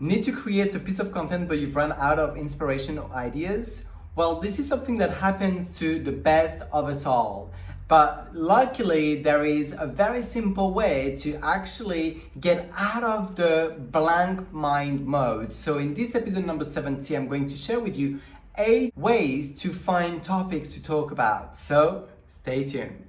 Need to create a piece of content but you've run out of inspiration or ideas? Well, this is something that happens to the best of us all. But luckily, there is a very simple way to actually get out of the blank mind mode. So in this episode number 70, I'm going to share with you 8 ways to find topics to talk about. So stay tuned.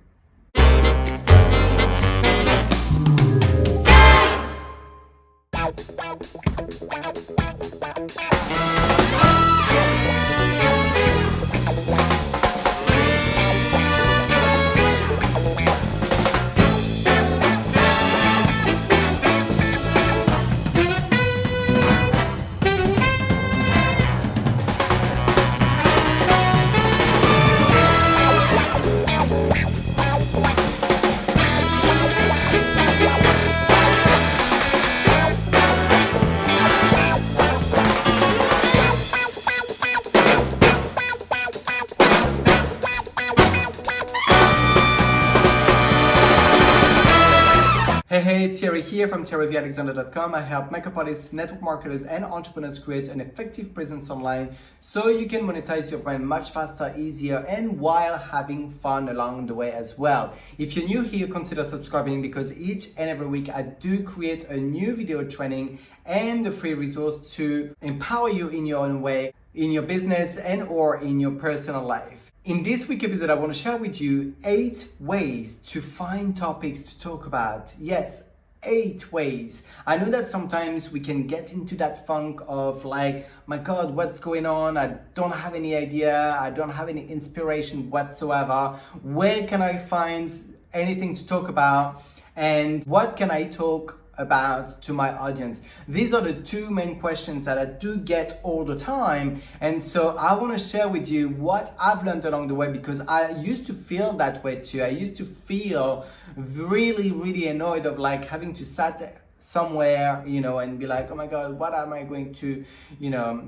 Hey, Thierry here from thierryvalexander.com. I help makeup artists, network marketers, and entrepreneurs create an effective presence online so you can monetize your brand much faster, easier, and while having fun along the way as well. If you're new here, consider subscribing because each and every week I do create a new video training and a free resource to empower you in your own way, in your business and or in your personal life. In this week's episode, I want to share with you 8 ways to find topics to talk about. Yes, 8 ways. I know that sometimes we can get into that funk of like, my God, what's going on? I don't have any idea. I don't have any inspiration whatsoever. Where can I find anything to talk about? And what can I talk about to my audience? These are the 2 main questions that I do get all the time, and so I want to share with you what I've learned along the way, because I used to feel that way too. I used to feel really annoyed of like having to sit somewhere, and be like, oh my God, what am I going to,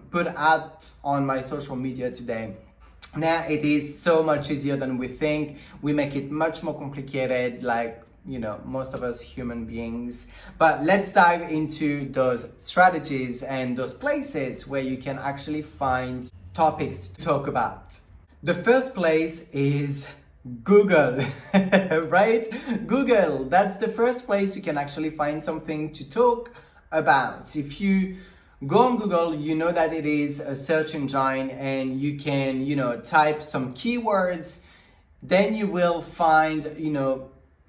put out on my social media today? Now it is so much easier than we think. We make it much more complicated, like most of us human beings. But let's dive into those strategies and those places where you can actually find topics to talk about. The first place is Google, right? Google, that's the first place you can actually find something to talk about. If you go on Google, you know that it is a search engine and you can, type some keywords, then you will find,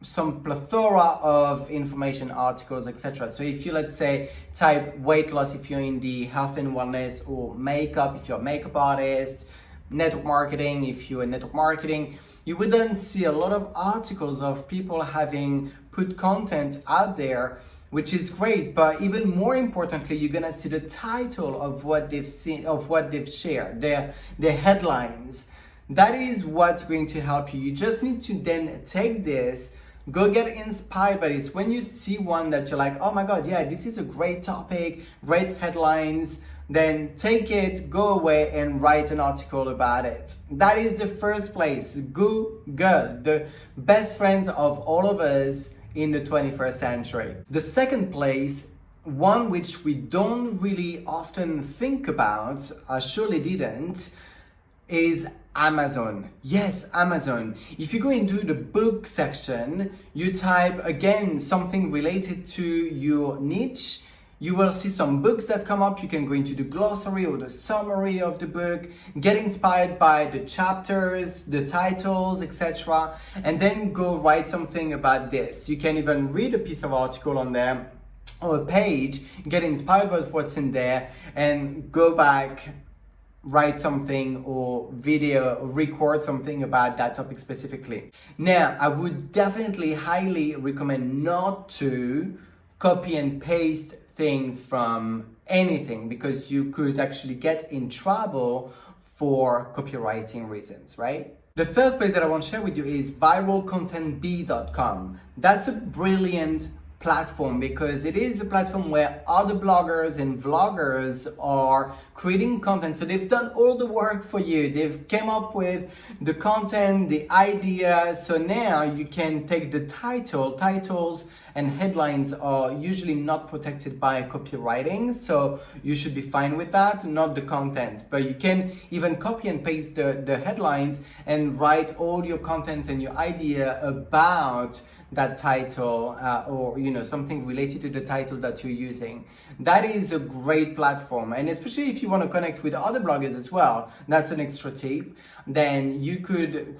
some plethora of information, articles, etc. So if you, let's say, type weight loss if you're in the health and wellness, or makeup if you're a makeup artist, network marketing if you're in network marketing, you would then see a lot of articles of people having put content out there, which is great. But even more importantly, you're gonna see the title of what they've seen, of what they've shared, their headlines. That is what's going to help you. You just need to then take this, go get inspired by this. When you see one that you're like, oh my God, yeah, this is a great topic, great headlines, then take it, go away and write an article about it. That is the first place. Google, the best friends of all of us in the 21st century. The second place, one which we don't really often think about, I surely didn't, is Amazon. Yes, Amazon. If you go into the book section, you type again something related to your niche, you will see some books that come up. You can go into the glossary or the summary of the book, get inspired by the chapters, the titles, etc. and then go write something about this. You can even read a piece of article on there or a page, get inspired by what's in there, and go back, write something or video or record something about that topic specifically. Now, I would definitely highly recommend not to copy and paste things from anything, because you could actually get in trouble for copywriting reasons, right? The third place that I want to share with you is viralcontentbee.com. That's a brilliant platform because it is a platform where other bloggers and vloggers are creating content. So they've done all the work for you. They've came up with the content, the idea. So now you can take the titles and headlines are usually not protected by copywriting, so you should be fine with that, not the content. But you can even copy and paste the headlines and write all your content and your idea about that title, or something related to the title that you're using. That is a great platform, and especially if you want to connect with other bloggers as well, that's an extra tip. Then you could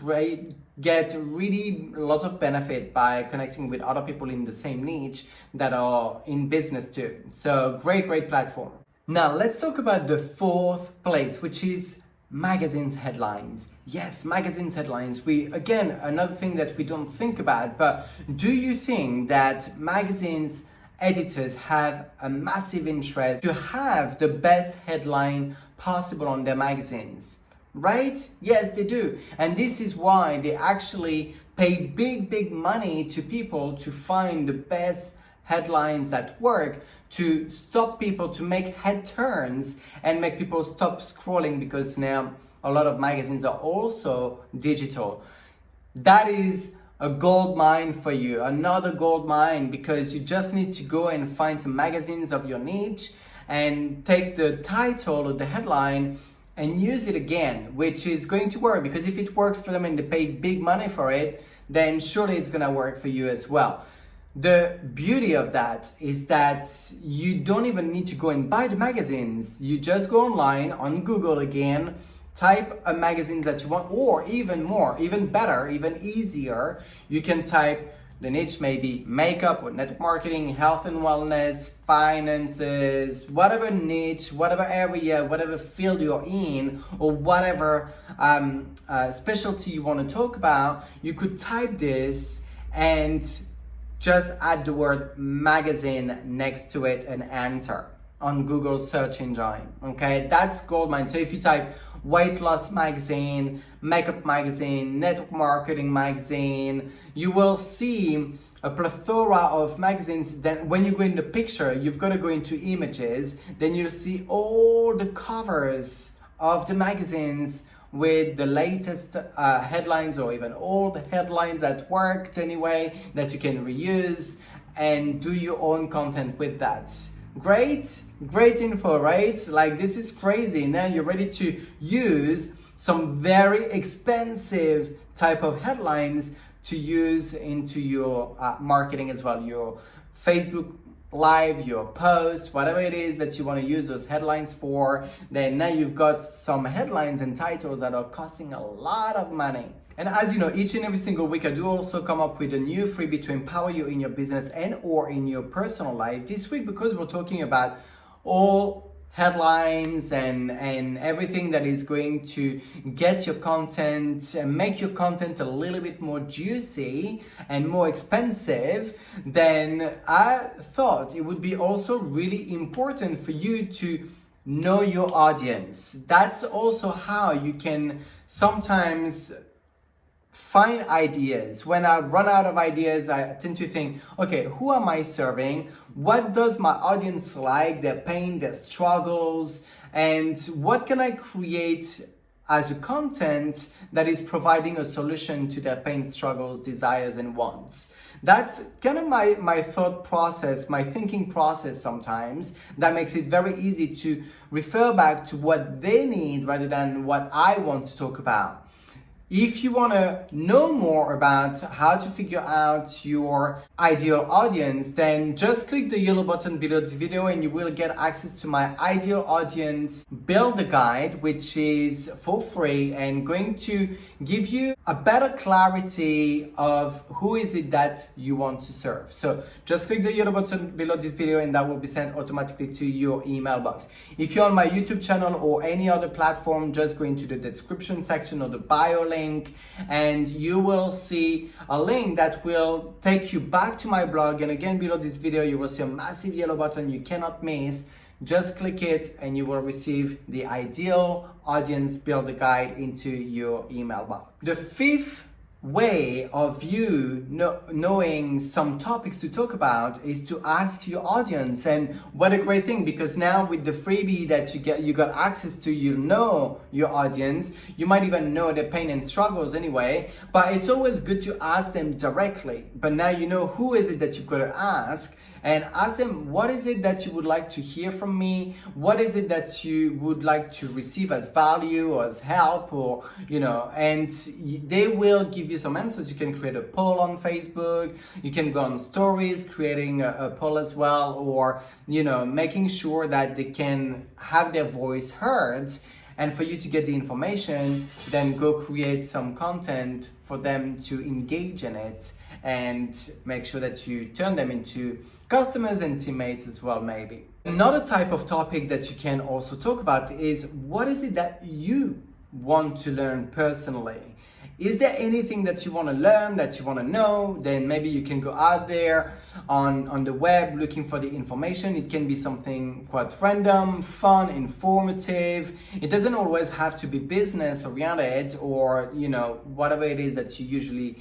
get really a lot of benefit by connecting with other people in the same niche that are in business too. So great platform. Now let's talk about the fourth place, which is magazines headlines. Yes, magazines headlines. Again, another thing that we don't think about, but do you think that magazines editors have a massive interest to have the best headline possible on their magazines? Right? Yes, they do. And this is why they actually pay big money to people to find the best headlines that work, to stop people, to make head turns and make people stop scrolling, because now a lot of magazines are also digital. That is a gold mine for you, another gold mine, because you just need to go and find some magazines of your niche and take the title or the headline and use it again, which is going to work, because if it works for them and they pay big money for it, then surely it's gonna work for you as well. The beauty of that is that you don't even need to go and buy the magazines. You just go online on Google again, type a magazine that you want, or even more, even better, even easier, you can type the niche, maybe makeup or network marketing, health and wellness, finances, whatever niche, whatever area, whatever field you're in, or whatever specialty you want to talk about. You could type this and just add the word magazine next to it and enter on Google search engine. Okay, that's goldmine. So if you type weight loss magazine, makeup magazine, network marketing magazine, you will see a plethora of magazines. Then when you go in the picture, you've got to go into images, then you'll see all the covers of the magazines with the latest headlines, or even old headlines that worked anyway, that you can reuse and do your own content with that. Great info, right? Like, this is crazy. Now you're ready to use some very expensive type of headlines to use into your marketing as well, your Facebook Live, your post, whatever it is that you want to use those headlines for. Then now you've got some headlines and titles that are costing a lot of money. And as you know, each and every single week I do also come up with a new freebie to empower you in your business and or in your personal life. This week, because we're talking about all headlines and everything that is going to get your content and make your content a little bit more juicy and more expensive, then I thought it would be also really important for you to know your audience. That's also how you can sometimes find ideas. When I run out of ideas, I tend to think, okay, who am I serving? What does my audience like? Their pain, their struggles, and what can I create as a content that is providing a solution to their pain, struggles, desires, and wants? That's kind of my thought process, my thinking process sometimes. That makes it very easy to refer back to what they need rather than what I want to talk about. If you want to know more about how to figure out your ideal audience, then just click the yellow button below this video and you will get access to my ideal audience builder guide, which is for free and going to give you a better clarity of who is it that you want to serve. So just click the yellow button below this video and that will be sent automatically to your email box. If you're on my YouTube channel or any other platform, just go into the description section or the bio link and you will see a link that will take you back to my blog. And again, below this video, you will see a massive yellow button you cannot miss. Just click it and you will receive the ideal audience builder guide into your email box. The fifth way of you knowing some topics to talk about is to ask your audience. And what a great thing, because now with the freebie that you got access to, you know your audience. You might even know their pain and struggles anyway, but it's always good to ask them directly. But now you know who is it that you've got to ask, and ask them, what is it that you would like to hear from me? What is it that you would like to receive as value or as help, or, and they will give you some answers. You can create a poll on Facebook. You can go on stories, creating a poll as well, or, making sure that they can have their voice heard. And for you to get the information, then go create some content for them to engage in it, and make sure that you turn them into customers and teammates as well, maybe. Another type of topic that you can also talk about is, what is it that you want to learn personally? Is there anything that you want to learn, that you want to know? Then maybe you can go out there on the web looking for the information. It can be something quite random, fun, informative. It doesn't always have to be business oriented, or whatever it is that you usually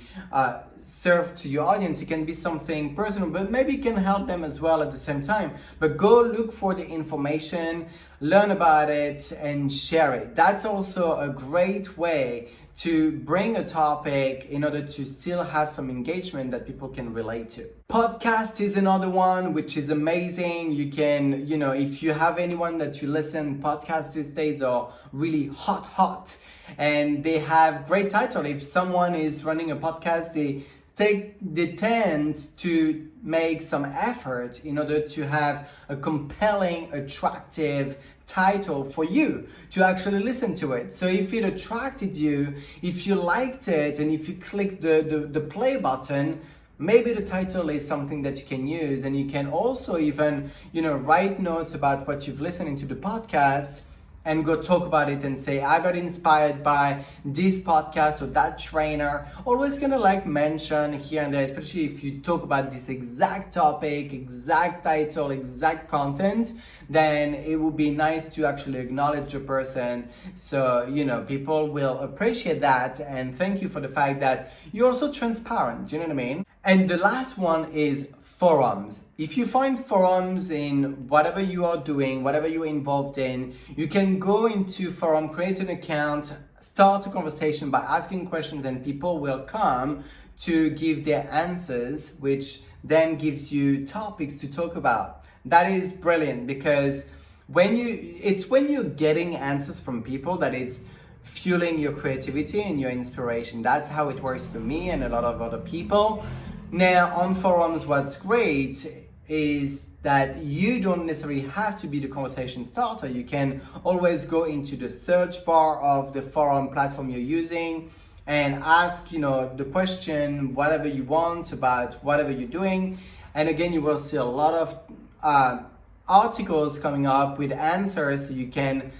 serve to your audience. It can be something personal, but maybe it can help them as well at the same time. But go look for the information, learn about it, and share it. That's also a great way to bring a topic in order to still have some engagement that people can relate to. Podcast is another one which is amazing. You can, if you have anyone that you listen, podcasts these days are really hot, and they have great title. If someone is running a podcast, they tend to make some effort in order to have a compelling, attractive title for you to actually listen to it. So if it attracted you, if you liked it, and if you click the play button, maybe the title is something that you can use. And you can also even, write notes about what you've listened to the podcast, and go talk about it and say, I got inspired by this podcast or that trainer. Always gonna mention here and there, especially if you talk about this exact topic, exact title, exact content, then it would be nice to actually acknowledge the person. So, people will appreciate that, and thank you for the fact that you're also transparent, you know what I mean? And the last one is forums. If you find forums in whatever you are doing, whatever you're involved in, you can go into forum, create an account, start a conversation by asking questions, and people will come to give their answers, which then gives you topics to talk about. That is brilliant, because when you're getting answers from people that is fueling your creativity and your inspiration. That's how it works for me and a lot of other people. Now, on forums, what's great is that you don't necessarily have to be the conversation starter. You can always go into the search bar of the forum platform you're using and ask, the question, whatever you want about whatever you're doing. And again, you will see a lot of articles coming up with answers, so you can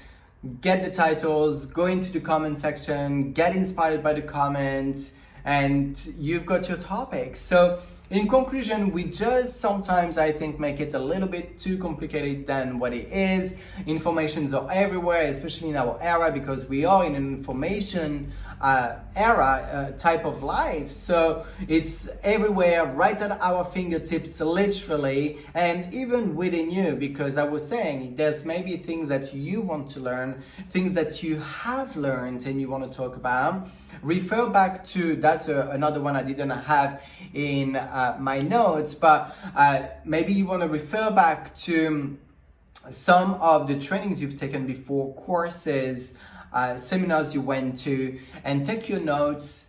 get the titles, go into the comment section, get inspired by the comments, and you've got your topic. So in conclusion, we just sometimes, I think, make it a little bit too complicated than what it is. Informations are everywhere, especially in our era, because we are in an information era type of life. So it's everywhere, right at our fingertips, literally, and even within you, because I was saying there's maybe things that you want to learn, things that you have learned and you want to talk about. Refer back to, that's another one I didn't have in my notes, but maybe you want to refer back to some of the trainings you've taken before, courses, seminars you went to, and take your notes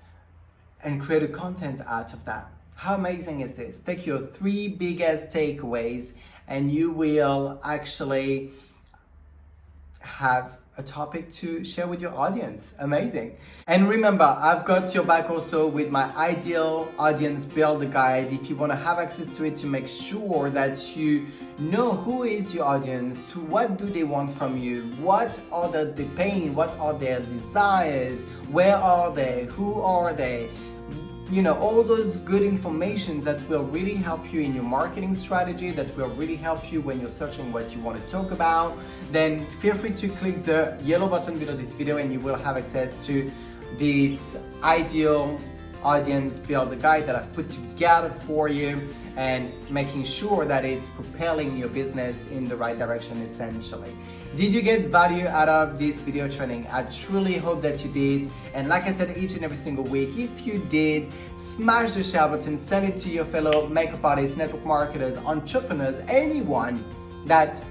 and create a content out of that. How amazing is this? Take your 3 biggest takeaways and you will actually have a topic to share with your audience. Amazing. And remember, I've got your back also with my Ideal Audience Builder Guide. If you want to have access to it, to make sure that you know who is your audience, what do they want from you, what are the pain, what are their desires, where are they, who are they, all those good informations that will really help you in your marketing strategy, that will really help you when you're searching what you want to talk about. Then feel free to click the yellow button below this video and you will have access to this Ideal audience builder guide that I've put together for you and making sure that it's propelling your business in the right direction essentially. Did you get value out of this video training? I truly hope that you did. And like I said, each and every single week, if you did, smash the share button, send it to your fellow makeup artists, network marketers, entrepreneurs, anyone that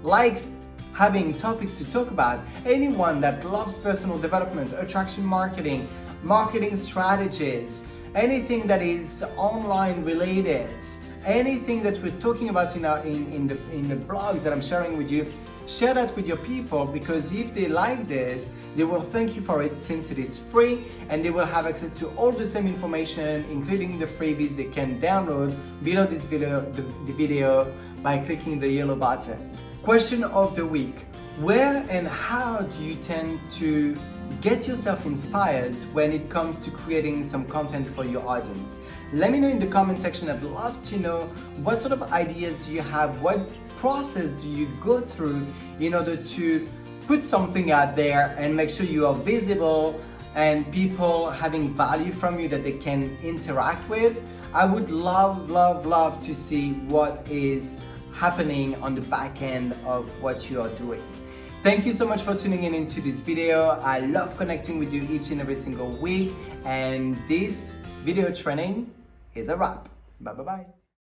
likes having topics to talk about, anyone that loves personal development, attraction marketing, marketing strategies, anything that is online related, anything that we're talking about in the blogs that I'm sharing with you. Share that with your people, because if they like this, they will thank you for it since it is free, and they will have access to all the same information, including the freebies they can download below this video, the video by clicking the yellow button. Question of the week: where and how do you tend to get yourself inspired when it comes to creating some content for your audience? Let me know in the comment section. I'd love to know what sort of ideas do you have, what process do you go through in order to put something out there and make sure you are visible and people having value from you that they can interact with. I would love to see what is happening on the back end of what you are doing. Thank you so much for tuning in into this video. I love connecting with you each and every single week, and this video training is a wrap. Bye.